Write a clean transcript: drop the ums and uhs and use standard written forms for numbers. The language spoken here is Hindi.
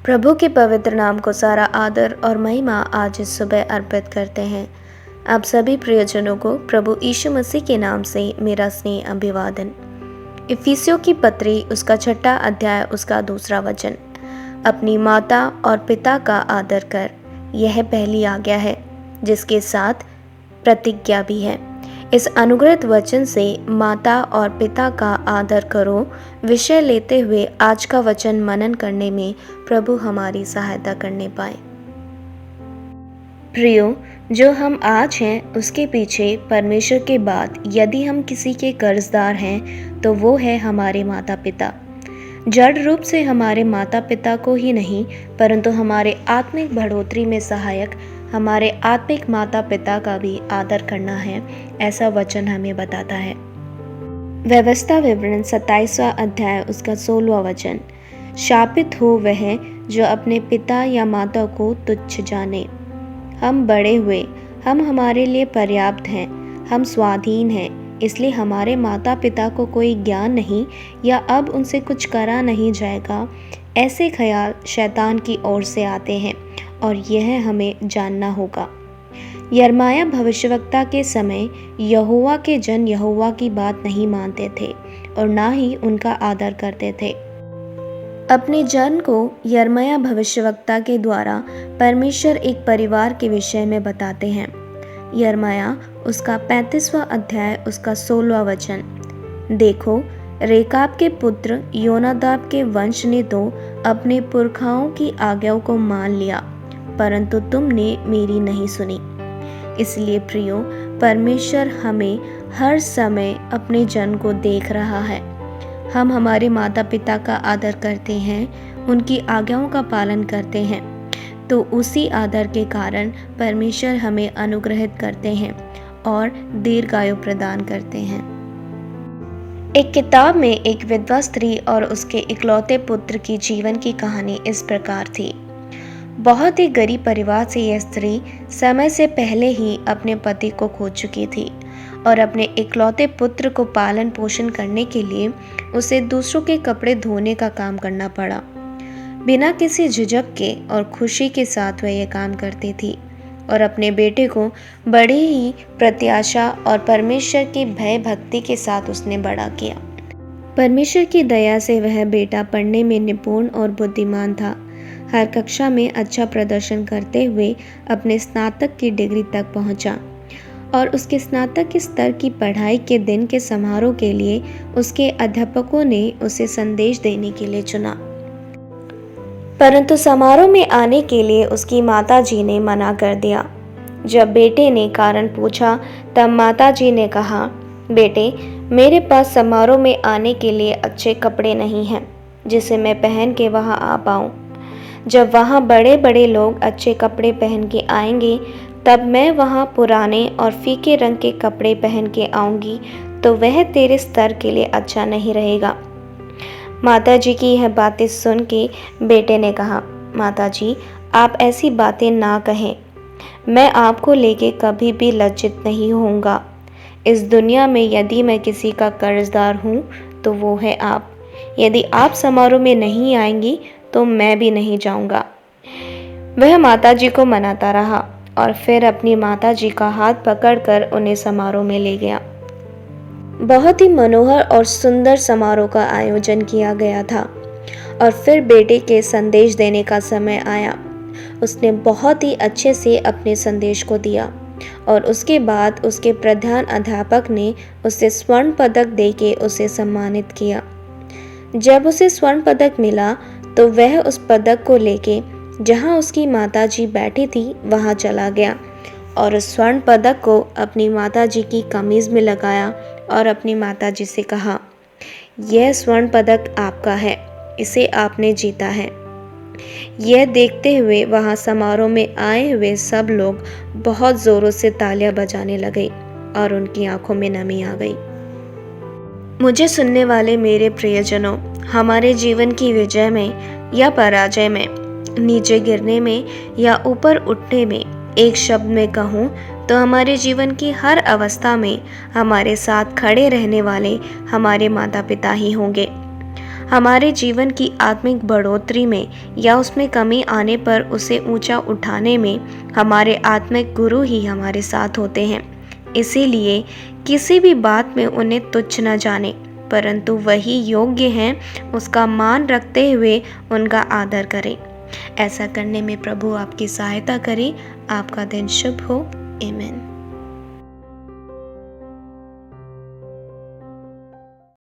प्रभु के पवित्र नाम को सारा आदर और महिमा आज इस सुबह अर्पित करते हैं। आप सभी प्रियजनों को प्रभु यीशु मसीह के नाम से मेरा स्नेह अभिवादन। इफिसियों की पत्री उसका 6 अध्याय उसका 2 वचन। अपनी माता और पिता का आदर कर, यह पहली आज्ञा है जिसके साथ प्रतिज्ञा भी है। इस अनुग्रहित वचन से माता और पिता का आदर करो विषय लेते हुए आज का वचन मनन करने में प्रभु हमारी सहायता करने पाए। प्रियो, जो हम आज हैं उसके पीछे परमेश्वर के बाद यदि हम किसी के कर्जदार हैं तो वो है हमारे माता पिता। जड़ रूप से हमारे माता पिता को ही नहीं परंतु हमारे आत्मिक बढ़ोतरी में सहायक हमारे आत्मिक माता पिता का भी आदर करना है, ऐसा वचन हमें बताता है। व्यवस्था विवरण 27वां अध्याय उसका 16वां वचन। शापित हो वह जो अपने पिता या माता को तुच्छ जाने। हम बड़े हुए, हम हमारे लिए पर्याप्त हैं, हम स्वाधीन हैं, इसलिए हमारे माता पिता को कोई ज्ञान नहीं या अब उनसे कुछ करा नहीं जाएगा, ऐसे ख्याल शैतान की ओर से आते हैं और यह हमें जानना होगा। यिर्मयाह भविष्यवक्ता के समय यहोवा के जन यहोवा की बात नहीं मानते थे और ना ही उनका आदर करते थे। अपने जन को यिर्मयाह भविष्यवक्ता के द्वारा परमेश्वर एक परिवार के विषय में बताते हैं। यिर्मयाह उसका 35वां अध्याय उसका 16वां वचन। देखो, रेकाब के पुत्र योनादाब के वंश ने तो अपने पुरखाओं की आज्ञाओं को मान लिया, परंतु तुमने मेरी नहीं सुनी। इसलिए प्रियो, परमेश्वर हमें हर समय अपने जन को देख रहा है। हम हमारे माता पिता का आदर करते हैं, उनकी आज्ञाओं का पालन करते हैं, तो उसी आदर के कारण परमेश्वर हमें अनुग्रहित करते हैं और दीर्घायु प्रदान करते हैं। एक किताब में एक विधवा स्त्री और उसके इकलौते पुत्र की जीवन की कहानी इस प्रकार थी। बहुत ही गरीब परिवार से यह स्त्री समय से पहले ही अपने पति को खो चुकी थी और अपने इकलौते पुत्र को पालन पोषण करने के लिए उसे दूसरों के कपड़े धोने का काम करना पड़ा। बिना किसी झिझक के और खुशी के साथ वह यह काम करती थी और अपने बेटे को बड़ी ही प्रत्याशा और परमेश्वर की भय भक्ति के साथ उसने बड़ा किया। परमेश्वर की दया से वह बेटा पढ़ने में निपुण और बुद्धिमान था। हर कक्षा में अच्छा प्रदर्शन करते हुए अपने स्नातक की डिग्री तक पहुंचा और उसके स्नातक के स्तर की पढ़ाई के दिन के समारोह के लिए उसके अध्यापकों ने उसे संदेश देने के लिए चुना, परंतु समारोह में आने के लिए उसकी माताजी ने मना कर दिया। जब बेटे ने कारण पूछा तब माताजी ने कहा, बेटे, मेरे पास समारोह में आने के लिए अच्छे कपड़े नहीं हैं जिसे मैं पहन के वहां आ पाऊं। जब वहाँ बड़े बड़े लोग अच्छे कपड़े पहन के आएंगे तब मैं वहाँ पुराने और फीके रंग के कपड़े पहन के आऊँगी तो वह तेरे स्तर के लिए अच्छा नहीं रहेगा। माताजी की यह बातें सुन के बेटे ने कहा, माताजी, आप ऐसी बातें ना कहें, मैं आपको लेके कभी भी लज्जित नहीं होऊंगा। इस दुनिया में यदि मैं किसी का कर्जदार हूँ तो वो है आप। यदि आप समारोह में नहीं आएंगी तो मैं भी नहीं जाऊंगा। वह माताजी को मनाता रहा और फिर अपनी माताजी का हाथ पकड़कर उन्हें समारोह में ले गया। बहुत ही मनोहर और सुंदर समारोह का आयोजन किया गया था और फिर बेटे के संदेश देने का समय आया। उसने बहुत ही अच्छे से अपने संदेश को दिया और उसके बाद उसके प्रधान अध्यापक ने उसे स्वर्ण पदक देके उसे सम्मानित किया। जब उसे स्वर्ण पदक मिला तो वह उस पदक को लेके जहां उसकी माताजी बैठी थी वहां चला गया और उस स्वर्ण पदक को अपनी माताजी की कमीज में लगाया और अपनी माताजी से कहा, यह स्वर्ण पदक आपका है, इसे आपने जीता है। यह देखते हुए वहां समारोह में आए हुए सब लोग बहुत जोरों से तालियां बजाने लगे और उनकी आंखों में नमी आ गई। मुझे सुनने वाले मेरे प्रियजनों, हमारे जीवन की विजय में या पराजय में, नीचे गिरने में या ऊपर उठने में, एक शब्द में कहूँ तो हमारे जीवन की हर अवस्था में हमारे साथ खड़े रहने वाले हमारे माता पिता ही होंगे। हमारे जीवन की आत्मिक बढ़ोतरी में या उसमें कमी आने पर उसे ऊंचा उठाने में हमारे आत्मिक गुरु ही हमारे साथ होते हैं। इसीलिए किसी भी बात में उन्हें तुच्छ न जाने, परंतु वही योग्य हैं उसका मान रखते हुए उनका आदर करें। ऐसा करने में प्रभु आपकी सहायता करे। आपका दिन शुभ हो। आमीन।